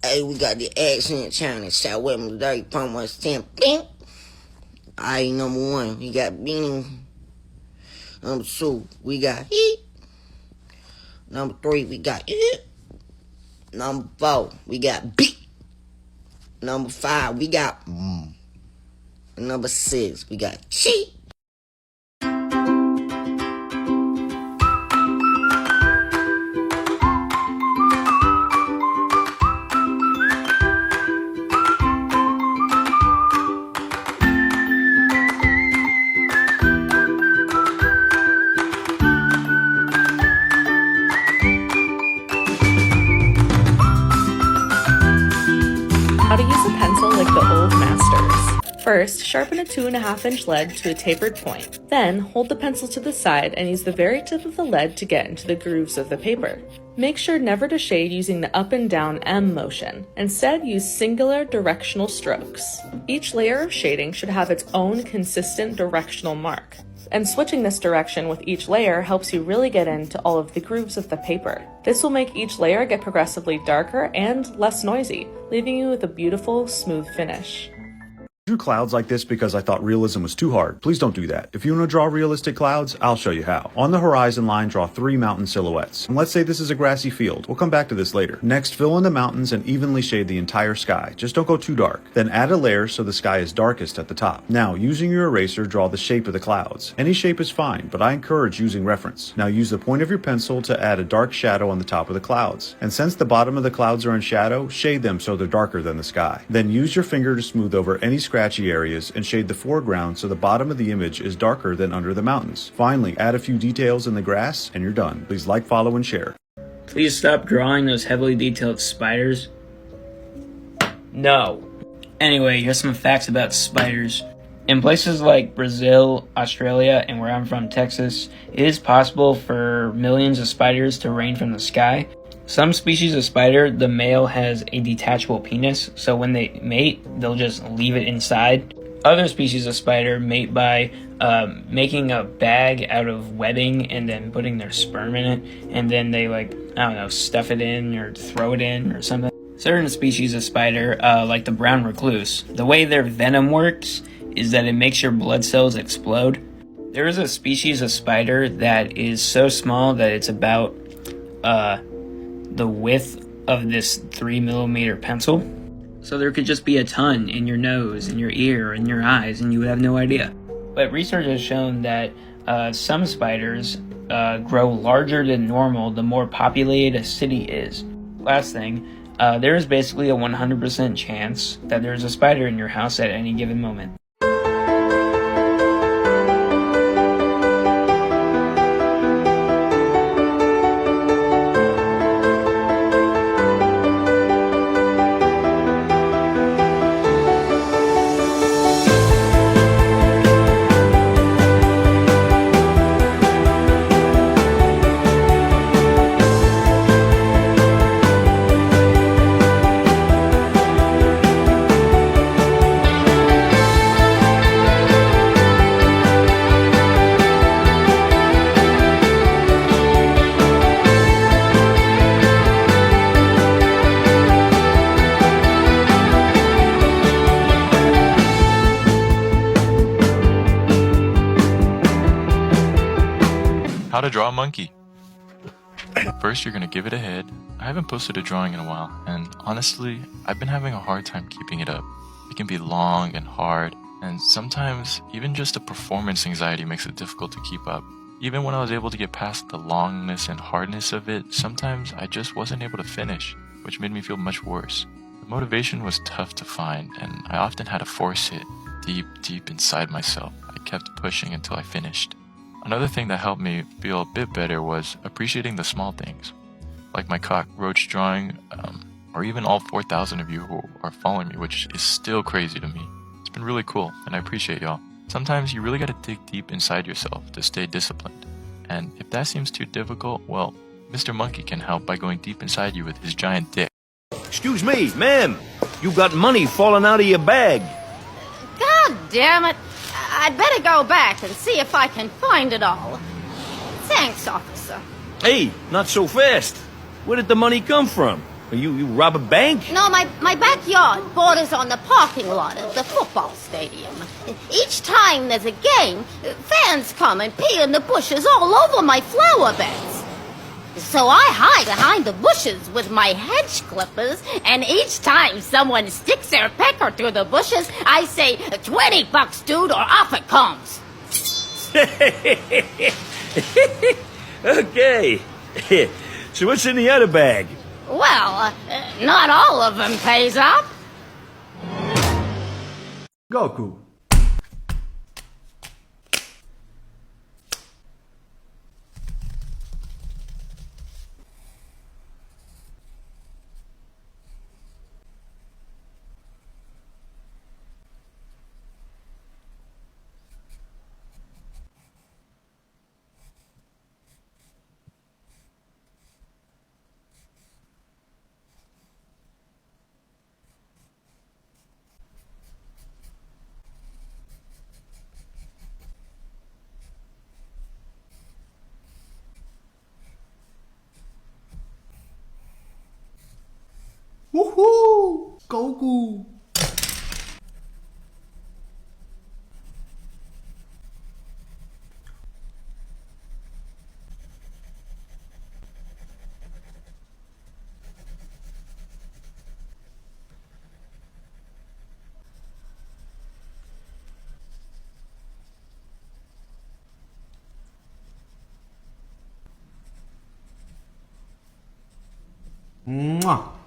Hey, we got the accent challenge. Shout with me today. From us 10. Alright, number 1, we got Beanie. Number 2, we got Heat. Number 3, we got It. Number 4, we got Beat. Number 5, we got Number 6, we got Cheat. How to use a pencil like the old masters. First, sharpen a 2.5-inch lead to a tapered point. Then, hold the pencil to the side and use the very tip of the lead to get into the grooves of the paper. Make sure never to shade using the up and down M motion. Instead, use singular directional strokes. Each layer of shading should have its own consistent directional mark. And switching this direction with each layer helps you really get into all of the grooves of the paper. This will make each layer get progressively darker and less noisy, leaving you with a beautiful, smooth finish. I drew clouds like this because I thought realism was too hard. Please don't do that. If you want to draw realistic clouds, I'll show you how. On the horizon line, draw 3 mountain silhouettes. And let's say this is a grassy field. We'll come back to this later. Next, fill in the mountains and evenly shade the entire sky. Just don't go too dark. Then add a layer so the sky is darkest at the top. Now, using your eraser, draw the shape of the clouds. Any shape is fine, but I encourage using reference. Now use the point of your pencil to add a dark shadow on the top of the clouds. And since the bottom of the clouds are in shadow, shade them so they're darker than the sky. Then use your finger to smooth over any scratchy areas and shade the foreground so the bottom of the image is darker than under the mountains. Finally, add a few details in the grass and you're done. Please like, follow, and share. Please stop drawing those heavily detailed spiders. No. Anyway, here's some facts about spiders. In places like Brazil, Australia, and where I'm from, Texas, it is possible for millions of spiders to rain from the sky. Some species of spider, the male has a detachable penis, so when they mate, they'll just leave it inside. Other species of spider mate by making a bag out of webbing and then putting their sperm in it, and then they stuff it in or throw it in or something. Certain species of spider, like the brown recluse, the way their venom works is that it makes your blood cells explode. There is a species of spider that is so small that it's about the width of this 3mm pencil. So there could just be a ton in your nose, in your ear, in your eyes, and you would have no idea. But research has shown that some spiders grow larger than normal the more populated a city is. Last thing, there is basically a 100% chance that there's a spider in your house at any given moment. How to draw a monkey. First, you're gonna give it a head. I haven't posted a drawing in a while, and honestly, I've been having a hard time keeping it up. It can be long and hard, and sometimes even just the performance anxiety makes it difficult to keep up. Even when I was able to get past the longness and hardness of it, sometimes I just wasn't able to finish, which made me feel much worse. The motivation was tough to find, and I often had to force it deep inside myself. I kept pushing until I finished. Another thing that helped me feel a bit better was appreciating the small things, like my cockroach drawing, or even all 4,000 of you who are following me, which is still crazy to me. It's been really cool, and I appreciate y'all. Sometimes you really gotta dig deep inside yourself to stay disciplined. And if that seems too difficult, well, Mr. Monkey can help by going deep inside you with his giant dick. Excuse me, ma'am. You got money falling out of your bag. God damn it. I'd better go back and see if I can find it all. Thanks, officer. Hey, not so fast. Where did the money come from? You rob a bank? No, my backyard borders on the parking lot of the football stadium. Each time there's a game, fans come and pee in the bushes all over my flower beds. So I hide behind the bushes with my hedge clippers, and each time someone sticks their pecker through the bushes, I say, $20, dude, or off it comes. Okay. So what's in the other bag? Well, not all of them pays up. Goku. Woohoo! Goku! Mwah!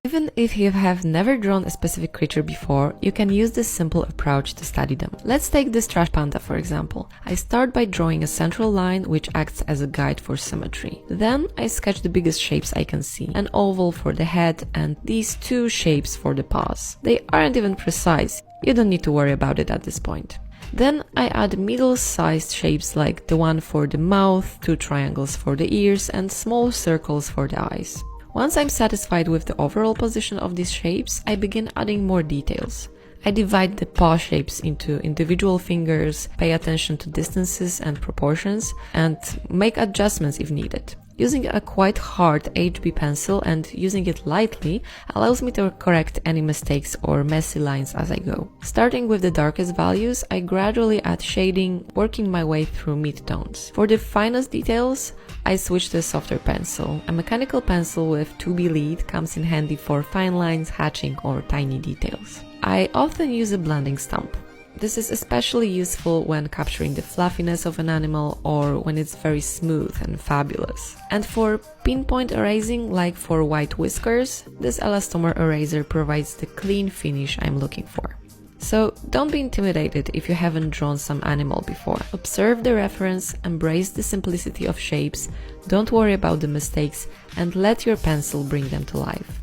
Even if you have never drawn a specific creature before, you can use this simple approach to study them. Let's take this trash panda for example. I start by drawing a central line which acts as a guide for symmetry. Then I sketch the biggest shapes I can see, an oval for the head and these two shapes for the paws. They aren't even precise, you don't need to worry about it at this point. Then I add middle-sized shapes like the one for the mouth, two triangles for the ears and small circles for the eyes. Once I'm satisfied with the overall position of these shapes, I begin adding more details. I divide the paw shapes into individual fingers, pay attention to distances and proportions, and make adjustments if needed. Using a quite hard HB pencil and using it lightly allows me to correct any mistakes or messy lines as I go. Starting with the darkest values, I gradually add shading, working my way through mid-tones. For the finest details, I switch to a softer pencil. A mechanical pencil with 2B lead comes in handy for fine lines, hatching, or tiny details. I often use a blending stump. This is especially useful when capturing the fluffiness of an animal or when it's very smooth and fabulous. And for pinpoint erasing, like for white whiskers, this elastomer eraser provides the clean finish I'm looking for. So don't be intimidated if you haven't drawn some animal before. Observe the reference, embrace the simplicity of shapes, don't worry about the mistakes, and let your pencil bring them to life.